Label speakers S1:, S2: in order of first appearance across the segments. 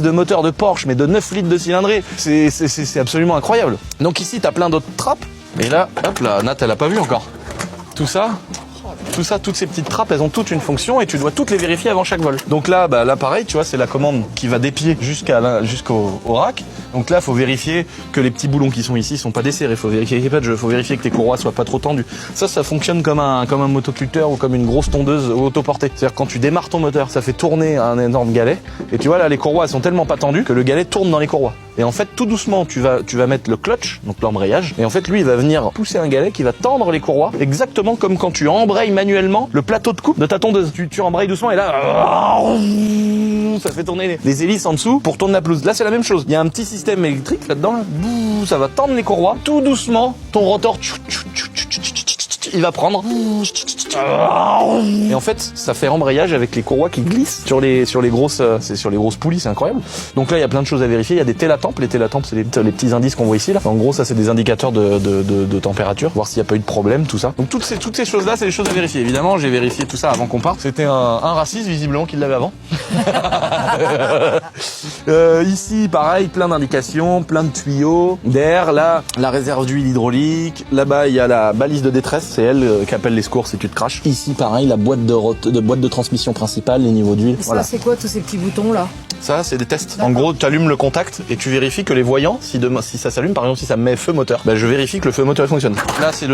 S1: de moteur de Porsche, mais de 9 litres de cylindrée. C'est absolument incroyable. Donc ici, t'as plein d'autres trappes. Et là, hop là, Nat, elle a pas vu encore. Tout ça, toutes ces petites trappes, elles ont toutes une fonction et tu dois toutes les vérifier avant chaque vol. Donc là, là pareil, tu vois, c'est la commande qui va des pieds jusqu'au rack. Donc là, faut vérifier que les petits boulons qui sont ici sont pas desserrés. Faut vérifier qu'il n'y ait pas de jeu. Faut vérifier que tes courroies soient pas trop tendues. Ça fonctionne comme un motoculteur ou comme une grosse tondeuse autoportée. C'est-à-dire quand tu démarres ton moteur, ça fait tourner un énorme galet. Et tu vois là, les courroies elles sont tellement pas tendues que le galet tourne dans les courroies. Et en fait, tout doucement, tu vas mettre le clutch, donc l'embrayage. Et en fait, lui, il va venir pousser un galet qui va tendre les courroies, exactement comme quand tu embrayes manuellement le plateau de coupe de ta tondeuse. Tu embrayes doucement et là, ça fait tourner les hélices en dessous pour tourner la pelouse. Là, c'est la même chose. Il y a un petit système électrique là-dedans. Là. Ça va tendre les courroies. Tout doucement, ton rotor, il va prendre. Et en fait, ça fait embrayage avec les courroies qui glissent sur les grosses poulies. C'est incroyable. Donc là, il y a plein de choses à vérifier. Il y a des télatampes. Les télatampes, c'est les petits indices qu'on voit ici. Là. En gros, ça, c'est des indicateurs de température, voir s'il n'y a pas eu de problème, tout ça. Donc toutes ces choses-là, c'est des choses à vérifier. Évidemment, j'ai vérifié tout ça avant qu'on parte. C'était un raciste, visiblement, qui l'avait avant. Ici, pareil, plein d'indications, plein de tuyaux d'air. Là, la réserve d'huile hydraulique. Là-bas, il y a la balise de détresse. C'est elle qui appelle les secours si tu te craches. Ici, pareil, la boîte de transmission principale, les niveaux d'huile.
S2: Ça, c'est quoi tous ces petits boutons là?
S1: Ça, c'est des tests. En gros, tu allumes le contact et tu vérifies que les voyants, si ça s'allume, par exemple, si ça met feu moteur, je vérifie que le feu moteur fonctionne. Là, c'est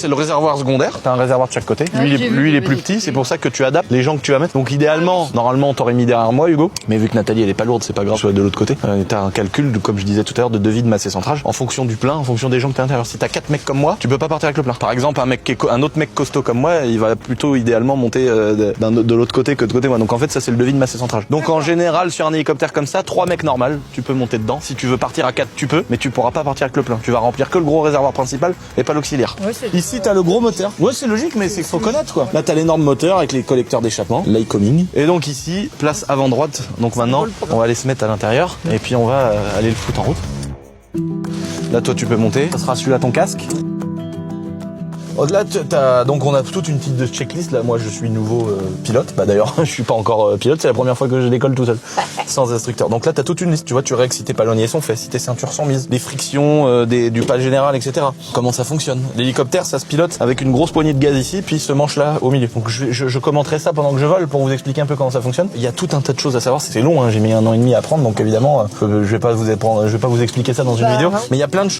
S1: le réservoir secondaire. T'as un réservoir de chaque côté. Lui, il est plus petit. C'est pour ça que tu adaptes les gens que tu vas mettre. Donc, idéalement, normalement, t'aurais mis derrière moi, Hugo. Mais vu que Nathalie, elle est pas lourde, c'est pas grave. Soit de l'autre côté. T'as un calcul, comme je disais tout à l'heure, de devis de masse et centrage en fonction du plein, en fonction des gens que t'as à l'intérieur. Si t'as 4 mecs comme moi, tu peux pas partir avec le plein. Par exemple, un autre mec costaud comme moi, il va plutôt idéalement monter de l'autre côté que de côté moi. Donc, en fait, ça, c'est le devis de masse et centrage. Donc, en général, sur un hélicoptère comme ça, 3 mecs normal, tu peux monter dedans. Si tu veux partir à 4, tu peux, mais tu pourras pas partir avec le plein. Tu vas remplir que le gros réservoir principal et pas l'auxiliaire. Ouais, ici, t'as le gros moteur. Ouais, c'est logique, mais c'est faut connaître quoi. Là, t'as l'énorme moteur avec les collecteurs d'échappement, Lycoming. Et donc ici, place avant droite. Donc maintenant, on va aller se mettre à l'intérieur et puis on va aller le foutre en route. Là, toi, tu peux monter. Ça sera celui-là ton casque. Au-delà, donc on a toute une petite checklist. Là, moi, je suis nouveau pilote. D'ailleurs, je suis pas encore pilote. C'est la première fois que je décolle tout seul, sans instructeur. Donc là, t'as toute une liste. Tu vois, tu règles si tes palonniers sont faits, si tes ceintures sont mises, des frictions, du pas général, etc. Comment ça fonctionne. L'hélicoptère, ça se pilote avec une grosse poignée de gaz ici, puis ce manche-là au milieu. Donc je commenterai ça pendant que je vole pour vous expliquer un peu comment ça fonctionne. Il y a tout un tas de choses à savoir. C'est long. Hein. J'ai mis 1 an et demi à apprendre, donc évidemment, je vais pas vous expliquer ça dans une vidéo. Mais il y a plein de choses.